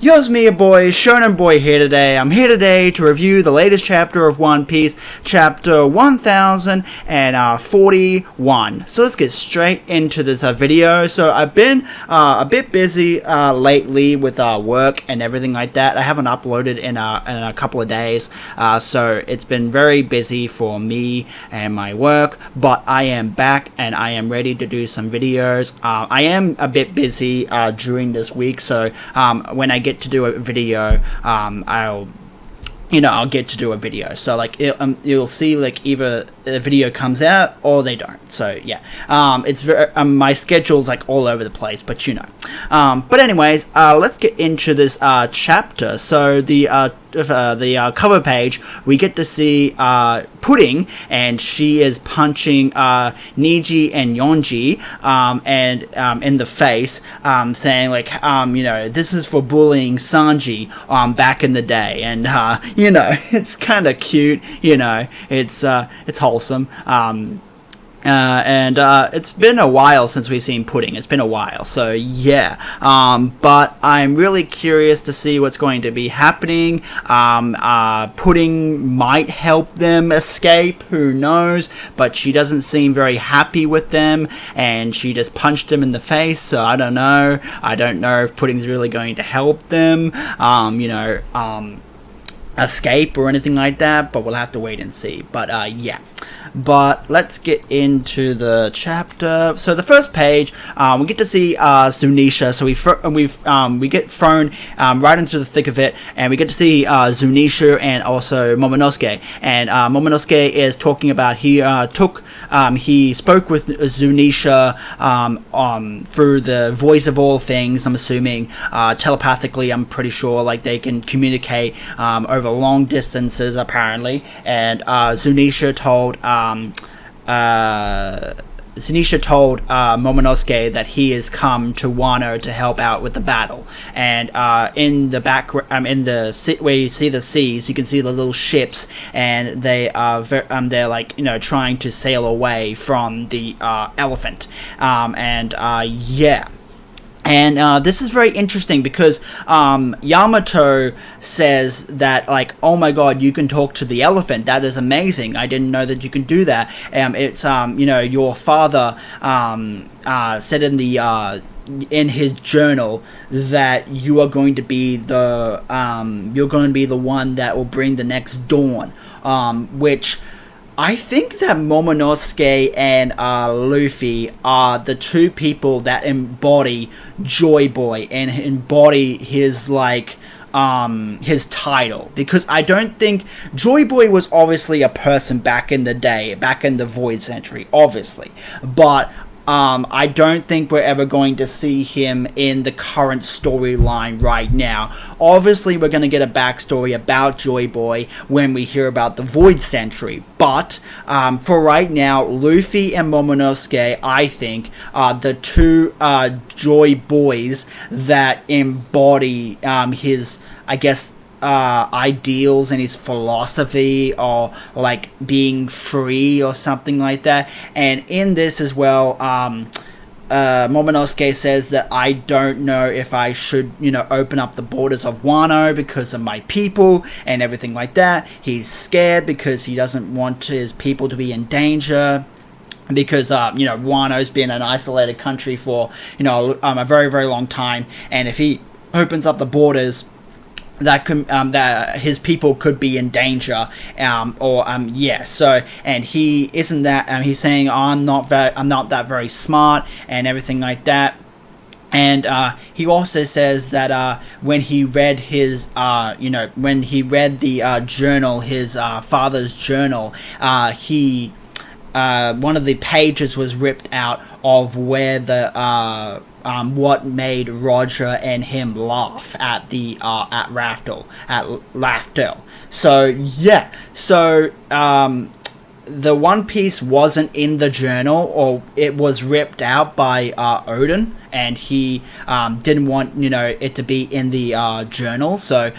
Yo, it's me, your boy, Shonen Boy here today. I'm here today to review the latest chapter of One Piece, chapter 1041. So let's get straight into this video. So I've been a bit busy lately with work and everything like that. I haven't uploaded in a couple of days, so it's been very busy for me and my work, but I am back and I am ready to do some videos. I am a bit busy during this week, so when I get to do a video, I'll get to do a video. So like you'll see like either the video comes out or they don't. So yeah, it's very my schedule's like all over the place, but but anyways, let's get into this chapter. So the cover page, we get to see Pudding, and she is punching Niji and Yonji in the face, saying like this is for bullying Sanji back in the day, and it's kind of cute. It's wholesome. And it's been a while since we've seen Pudding. It's been a while, so yeah. But I'm really curious to see what's going to be happening. Pudding might help them escape, who knows? But she doesn't seem very happy with them, and she just punched him in the face, so I don't know. I don't know if Pudding's really going to help them, escape or anything like that, but we'll have to wait and see. But yeah. But let's get into the chapter. So the first page, we get to see Zunisha. So we get thrown right into the thick of it, and we get to see Zunisha and also Momonosuke. And Momonosuke is talking about he spoke with Zunisha through the voice of all things. I'm assuming telepathically. I'm pretty sure like they can communicate over long distances apparently. And Zunisha told Momonosuke that he has come to Wano to help out with the battle. And in the back, where you see the seas, you can see the little ships, and they are they're like trying to sail away from the elephant. Yeah. And this is very interesting because Yamato says that, like, oh my god, you can talk to the elephant. That is amazing. I didn't know that you can do that. It's your father said in his journal that you are going to be the one that will bring the next dawn, which I think that Momonosuke and Luffy are the two people that embody Joy Boy and embody his his title, because I don't think Joy Boy was obviously a person back in the day, back in the Void Century, obviously, but I don't think we're ever going to see him in the current storyline right now. Obviously, we're going to get a backstory about Joy Boy when we hear about the Void Century. But for right now, Luffy and Momonosuke, I think, are the two Joy Boys that embody his, I guess, ideals and his philosophy, or like being free or something like that. And in this as well, Momonosuke says that I don't know if I should open up the borders of Wano because of my people and everything like that. He's scared because he doesn't want his people to be in danger, because Wano's been an isolated country for a very, very long time, and if he opens up the borders, that his people could be in danger, So, and he isn't that. He's saying, I'm not that very smart and everything like that. And he also says that when he read his, when he read the journal, his father's journal, he one of the pages was ripped out of where the what made Roger and him laugh at the at Raftel. So yeah, so the One Piece wasn't in the journal, or it was ripped out by Odin, and he didn't want it to be in the journal. So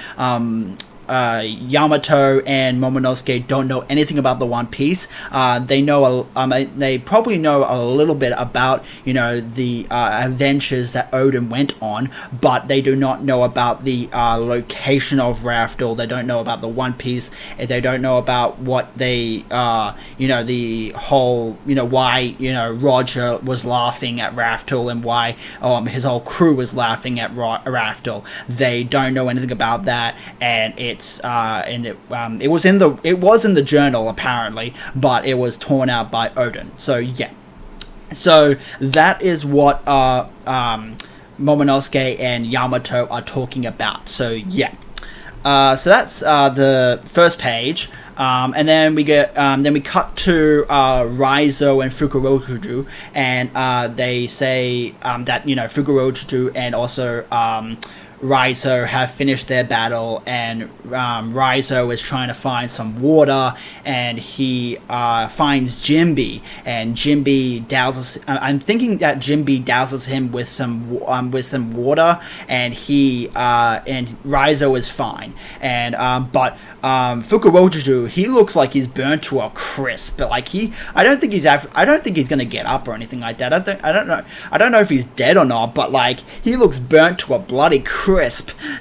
Yamato and Momonosuke don't know anything about the One Piece. They probably know a little bit about the adventures that Oden went on, but they do not know about the location of Raftel. They don't know about the One Piece. They don't know about what the whole why Roger was laughing at Raftel and why his whole crew was laughing at Raftel. They don't know anything about that, and it was in the journal apparently, but it was torn out by Oden. So yeah, so that is what Momonosuke and Yamato are talking about. So yeah, so that's the first page. And then we get, then we cut to Raizo and Fukurokuju, and they say that Fukurokuju and also Raizo have finished their battle, and Raizo is trying to find some water, and he finds Jinbe, and Jinbe douses. I'm thinking that Jinbe douses him with some water, and and Raizo is fine, and but Fukurokuju, he looks like he's burnt to a crisp. But like I don't think he's gonna get up or anything like that. I don't know if he's dead or not, but like he looks burnt to a bloody crisp.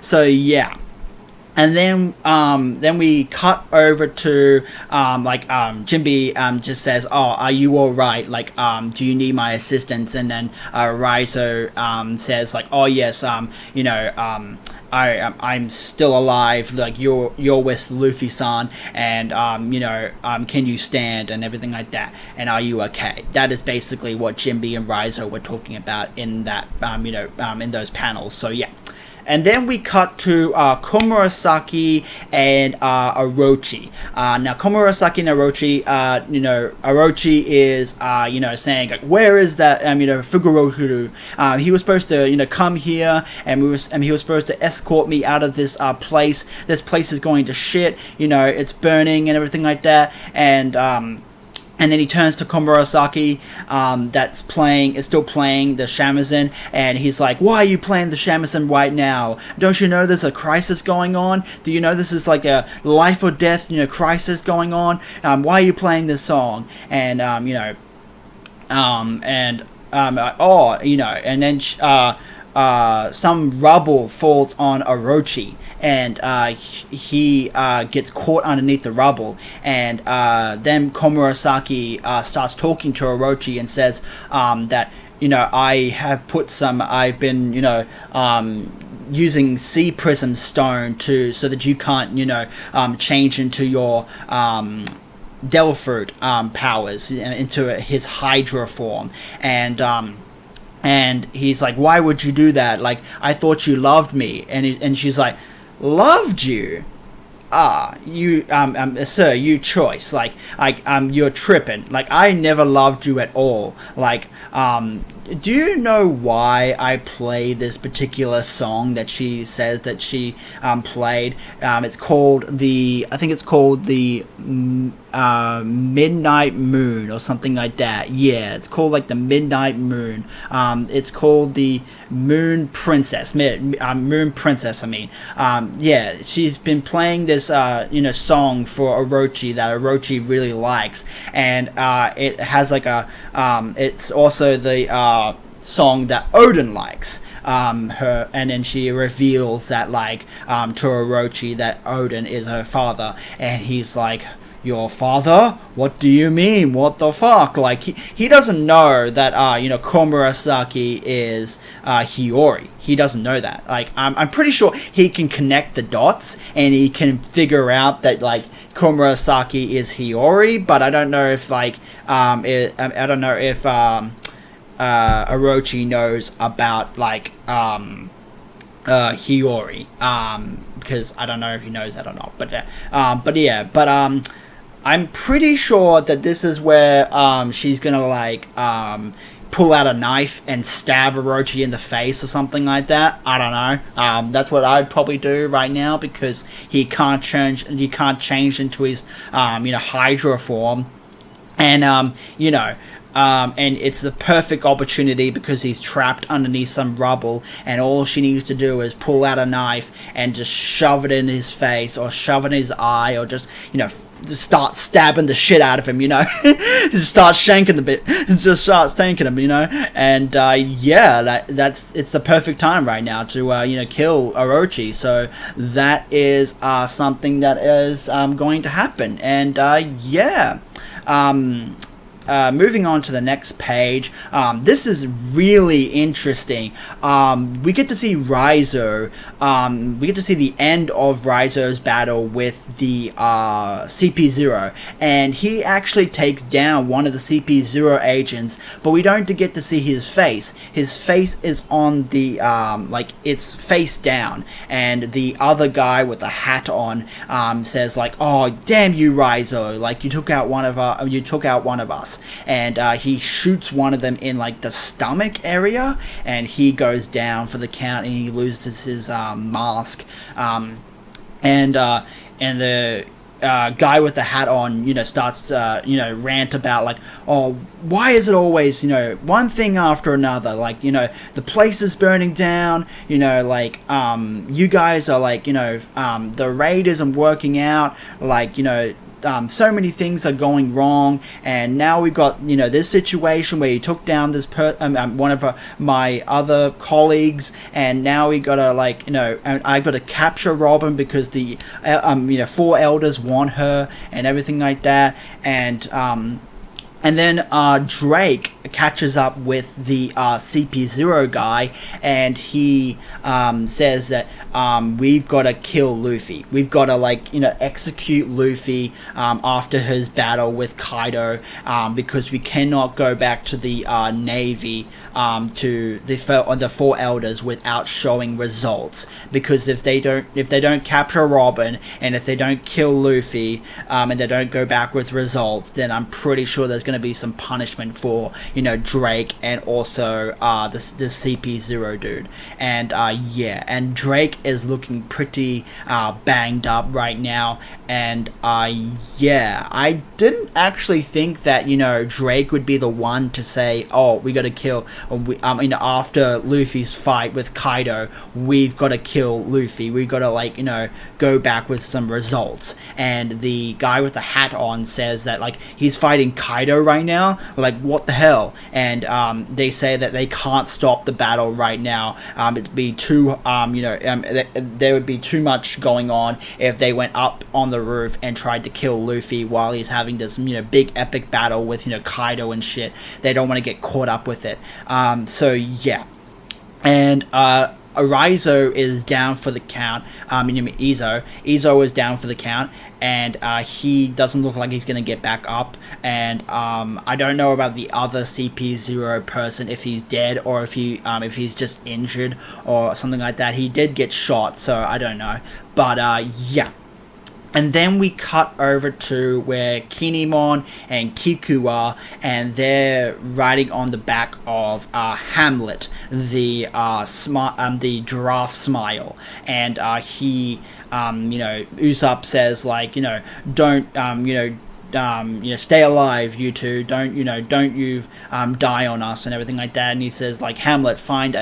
So yeah. And then we cut over to Jinbe just says, "Oh, are you all right? Like, do you need my assistance?" And then Raizo says like, "Oh yes, I'm still alive. Like you're with Luffy-san, and can you stand and everything like that? And are you okay?" That is basically what Jinbe and Raizo were talking about in that in those panels. So yeah. And then we cut to Komurasaki and Orochi. Now, Komurasaki and Orochi, Orochi is, saying, like, where is that, Fukurokuju? He was supposed to, come here, and he was supposed to escort me out of this place. This place is going to shit, it's burning and everything like that. And then he turns to Komurasaki, is still playing the shamisen, and he's like, "Why are you playing the shamisen right now? Don't you know there's a crisis going on? Do you know this is like a life or death, crisis going on? Why are you playing this song?" And and then some rubble falls on Orochi, and he gets caught underneath the rubble, and then Komurasaki starts talking to Orochi and says that I've been using sea prism stone so that you can't change into your devil fruit powers, into his Hydra form, and he's like, "Why would you do that? Like, I thought you loved me." And she's like, "Loved you? You, sir, you choice. Like, you're tripping. Like, I never loved you at all. Like, do you know why I play this particular song that she says that she played? It's called the Midnight Moon or something like that. Yeah, it's called like the Midnight Moon. It's called the Moon Princess. Moon Princess. Yeah, she's been playing this song for Orochi that Orochi really likes, and it has like it's also the song that Oden likes. And then she reveals that to Orochi that Oden is her father, and he's like, "Your father? What do you mean? What the fuck?" Like, he doesn't know that Komurasaki is Hiyori. He doesn't know that. Like, I'm pretty sure he can connect the dots, and he can figure out that Komurasaki is Hiyori, but I don't know if Orochi knows about Hiyori, because I don't know if he knows that or not. But I'm pretty sure that this is where she's gonna pull out a knife and stab Orochi in the face or something like that. I don't know. That's what I'd probably do right now, because he can't change into his Hydra form, and And it's the perfect opportunity because he's trapped underneath some rubble, and all she needs to do is pull out a knife and just shove it in his face, or shove it in his eye, or just, just start stabbing the shit out of him, just start shanking the bit, just start thanking him, and it's the perfect time right now to kill Orochi. So that is something that is going to happen, and moving on to the next page, this is really interesting. We get to see Raizo. We get to see the end of Raizo's battle with the CP0, and he actually takes down one of the CP0 agents, but we don't get to see his face. His face is on the it's face down, and the other guy with the hat on says like, "Oh, damn you, Raizo! Like, you took out one of us." And he shoots one of them in like the stomach area, and he goes down for the count, and he loses his mask. And the guy with the hat on, starts rant about like, oh, why is it always one thing after another? Like, the place is burning down. You guys are like, the raid isn't working out. Like, so many things are going wrong, and now we've got this situation where he took down this one of my other colleagues, and now we gotta and I've got to capture Robin because the 4 elders want her and everything like that, and then Drake catches up with the CP0 guy, and he says that we've got to kill Luffy. We've got to execute Luffy after his battle with Kaido, because we cannot go back to the Navy to the 4 elders without showing results. Because if they don't capture Robin, and if they don't kill Luffy, and they don't go back with results, then I'm pretty sure there's going to be some punishment for Drake and also the CP0 dude. And Drake is looking pretty banged up right now, and I didn't actually think that Drake would be the one to say, oh, we got to kill, after Luffy's fight with Kaido, we've got to kill Luffy, we got to go back with some results. And the guy with the hat on says that he's fighting Kaido right now, what the hell? And they say that they can't stop the battle right now. It'd be too there would be too much going on if they went up on the roof and tried to kill Luffy while he's having this big epic battle with Kaido and shit. They don't want to get caught up with it. And Raizo is down for the count. Izo is down for the count, and he doesn't look like he's going to get back up. And I don't know about the other CP0 person, if he's dead or if he's just injured or something like that. He did get shot, so I don't know. But And then we cut over to where Kinemon and Kiku are, and they're riding on the back of Hamlet, the giraffe smile, and he, Usopp says don't, stay alive, you two. Don't you die on us and everything like that. And he says Hamlet, find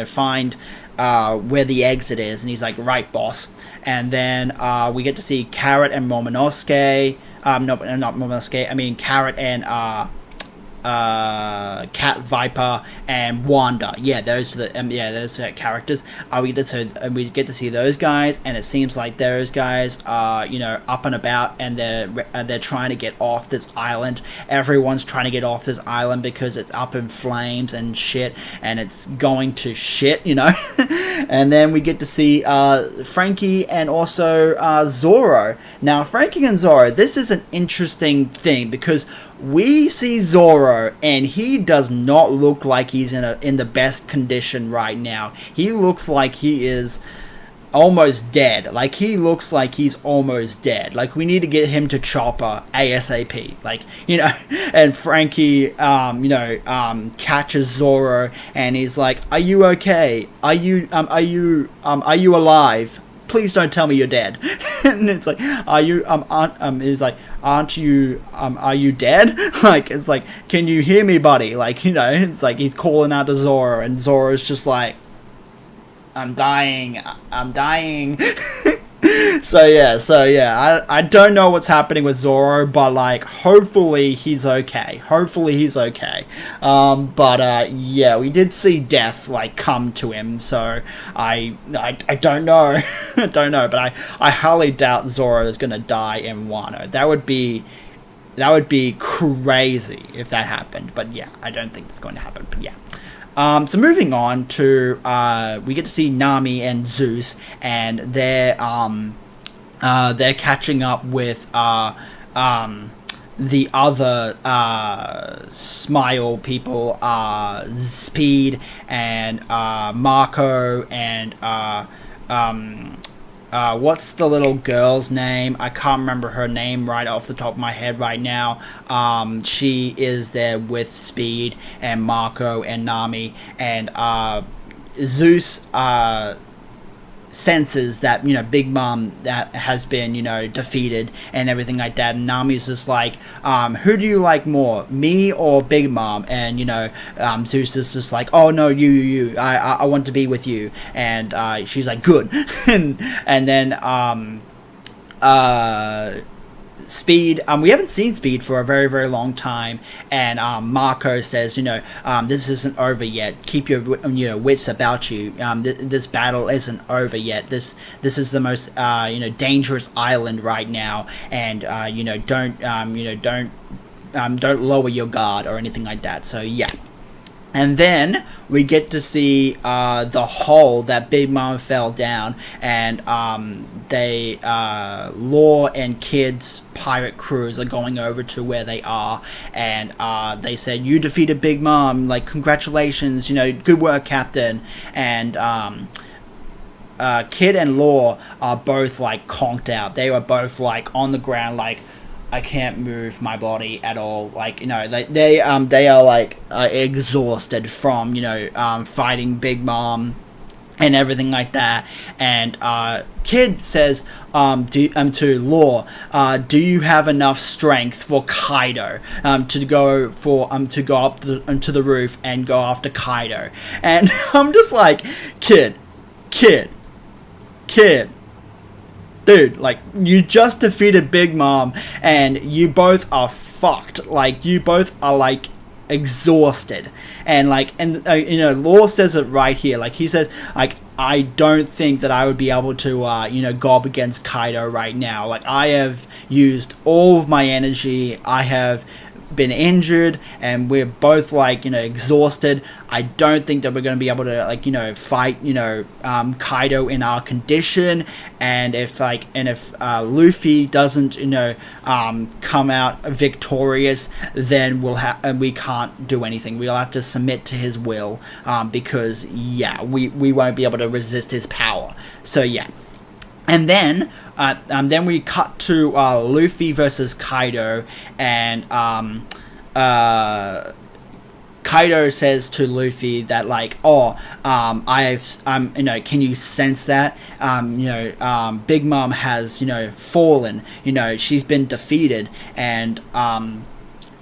find where the exit is, and he's like, right, boss. And then we get to see Carrot and Momonosuke. No, not Momonosuke. I mean Carrot and Cat Viper and Wanda. Yeah, those are the characters. We get to see those guys, and it seems like those guys are up and about, and they're trying to get off this island. Everyone's trying to get off this island because it's up in flames and shit, and it's going to shit, And then we get to see Frankie and also Zoro. Now, Frankie and Zoro, this is an interesting thing because we see Zoro, and he does not look like he's in the best condition right now. He looks like he is almost dead. He looks like he's almost dead. We need to get him to Chopper ASAP. And Frankie, catches Zoro, and he's like, "Are you okay? Are you alive? please don't tell me you're dead. And it's like, are you is like, aren't you are you dead? Like, it's like, can you hear me, buddy? Like, it's like he's calling out to Zoro, and Zoro's just like, I'm dying. So yeah, I don't know what's happening with Zoro, but like, hopefully he's okay. Yeah, we did see death like come to him, so I don't know. I don't know, but I highly doubt Zoro is gonna die in Wano. That would be crazy if that happened. But yeah, I don't think it's going to happen. But yeah. So moving on to we get to see Nami and Zeus, and they're catching up with the other Smile people, Speed and Marco and what's the little girl's name? I can't remember her name right off the top of my head right now. She is there with Speed and Marco and Nami, and Zeus senses that Big Mom that has been defeated and everything like that, and Nami's just like, who do you like more, me or Big Mom? And Zeus is just like, oh no, you I want to be with you. And she's like, good. and then Speed, we haven't seen Speed for a very, very long time, and Marco says, this isn't over yet. Keep your wits about you. This battle isn't over yet. This is the most dangerous island right now, and don't lower your guard or anything like that. So yeah. And then we get to see the hole that Big Mom fell down, and Law and Kid's pirate crews are going over to where they are, and they said, you defeated Big Mom, like, congratulations, good work, Captain. And Kid and Law are both like conked out. They were both like on the ground, like, I can't move my body at all. Like, they are like exhausted from fighting Big Mom and everything like that. And Kid says to Law, do you have enough strength for Kaido to go up to the roof and go after Kaido? And I'm just like, Kid. Dude, like, you just defeated Big Mom, and you both are fucked. Like, you both are, like, exhausted. And, like, Law says it right here. Like, he says, like, I don't think that I would be able to, go up against Kaido right now. Like, I have used all of my energy. I have been injured, and we're both like exhausted. I don't think that we're going to be able to fight Kaido in our condition. And if Luffy doesn't come out victorious, then we can't do anything. We'll have to submit to his will, because we won't be able to resist his power. So yeah. And then we cut to Luffy versus Kaido, and Kaido says to Luffy that can you sense that Big Mom has fallen, she's been defeated. And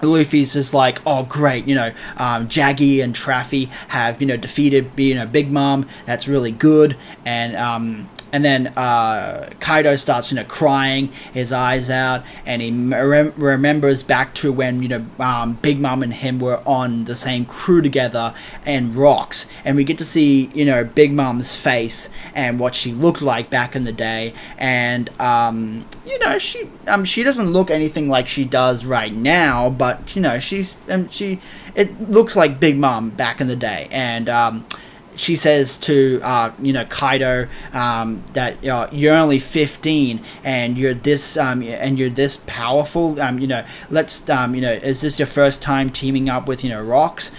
Luffy's just like, oh great, Jaggy and Traffy have defeated Big Mom. That's really good. And then Kaido starts, crying his eyes out, and he remembers back to when, Big Mom and him were on the same crew together in Rocks, and we get to see, Big Mom's face and what she looked like back in the day, and she doesn't look anything like she does right now, but it looks like Big Mom back in the day. And she says to Kaido that you're only 15 and you're this powerful. Let's is this your first time teaming up with Rocks?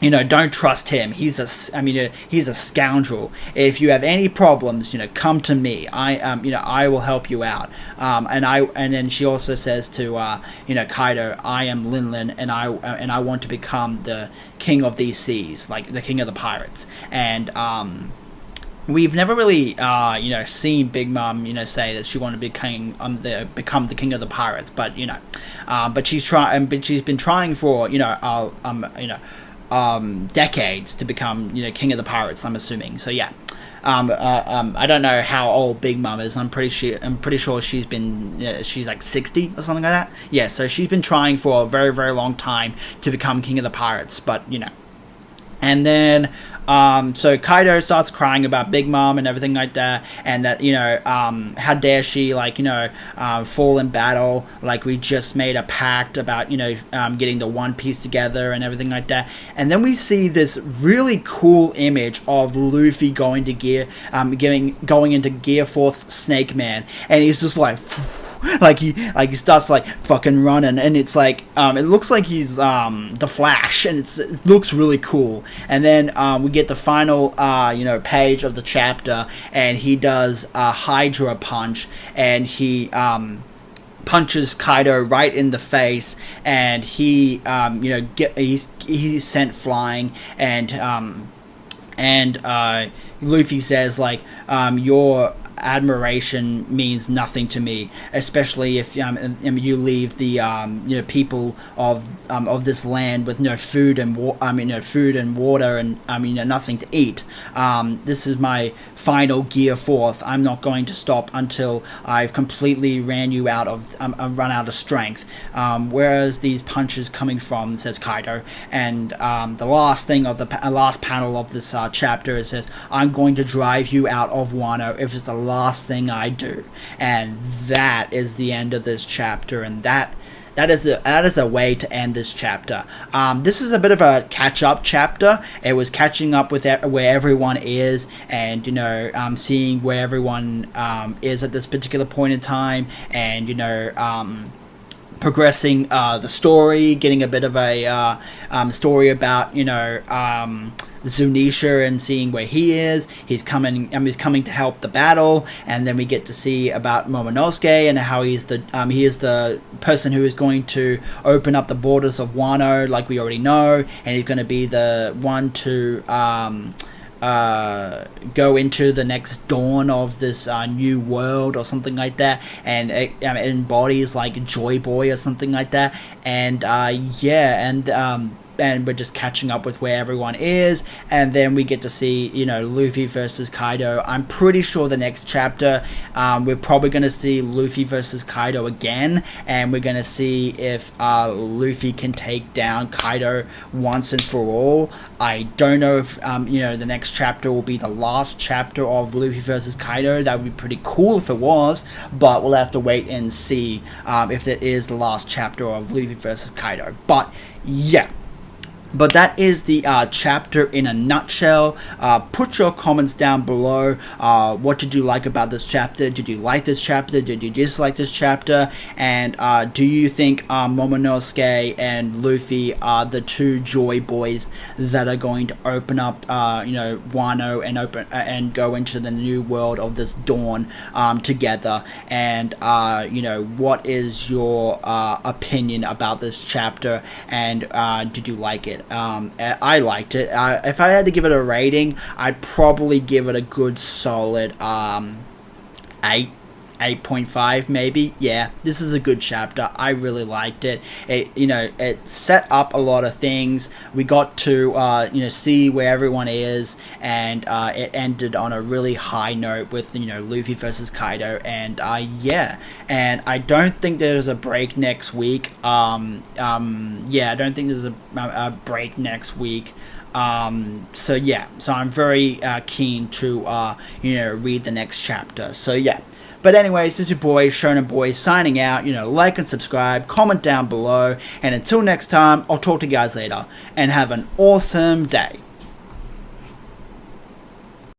Don't trust him. He's a scoundrel. If you have any problems, come to me. I will help you out. And then she also says to Kaido, I am Linlin, and I want to become the king of these seas, like the king of the pirates. And we've never really, seen Big Mom, say that she wanted to be become the king of the pirates. But but she's been trying for decades to become king of the pirates. I'm assuming. So yeah. I don't know how old Big Mom is. I'm pretty sure she's like 60 or something like that. Yeah. So she's been trying for a very, very long time to become king of the pirates. But and then so Kaido starts crying about Big Mom and everything like that, and that how dare she fall in battle, like we just made a pact about getting the One Piece together and everything like that. And then we see this really cool image of Luffy going into Gear 4th Snake Man, and he's just like he starts fucking running, and it's it looks like he's the Flash, and it looks really cool. And then we get the final page of the chapter, and he does a Hydra punch, and he punches Kaido right in the face, and he he's sent flying, and Luffy says your admiration means nothing to me, especially if you leave the people of this land with no food and food and water, and nothing to eat. This is my final Gear 4th. I'm not going to stop until I've completely run out of strength. Whereas these punches coming from, says Kaido. And the last thing of the last panel of this chapter, it says, I'm going to drive you out of Wano if it's the last thing I do. And that is the end of this chapter, and that is the way to end this chapter. This is a bit of a catch-up chapter. It was catching up with where everyone is, and seeing where everyone is at this particular point in time, and progressing the story, getting a bit of a story about Zunisha and seeing where he is. He's coming to help the battle, and then we get to see about Momonosuke and how he is the person who is going to open up the borders of Wano, like we already know, and he's going to be the one to go into the next dawn of this new world or something like that, and it embodies Joy Boy or something like that. And and we're just catching up with where everyone is, and then we get to see Luffy versus Kaido. I'm pretty sure the next chapter we're probably going to see Luffy versus Kaido again, and we're going to see if Luffy can take down Kaido once and for all. I don't know if the next chapter will be the last chapter of Luffy versus Kaido. That would be pretty cool if it was, but we'll have to wait and see if it is the last chapter of Luffy versus Kaido. But yeah. But that is the chapter in a nutshell. Put your comments down below. What did you like about this chapter? Did you like this chapter? Did you dislike this chapter? And do you think Momonosuke and Luffy are the two Joy Boys that are going to open up, Wano and go into the new world of this dawn together? And what is your opinion about this chapter? And did you like it? I liked it. If I had to give it a rating, I'd probably give it a good solid 8.5 maybe. Yeah, this is a good chapter. I really liked it. It set up a lot of things. We got to see where everyone is, and it ended on a really high note with Luffy versus Kaido, and and I don't think there's a break next week. I don't think there's a break next week. So I'm very keen to read the next chapter. So yeah. But anyways, this is your boy, Shonen Boy, signing out. Like and subscribe, comment down below, and until next time, I'll talk to you guys later, and have an awesome day.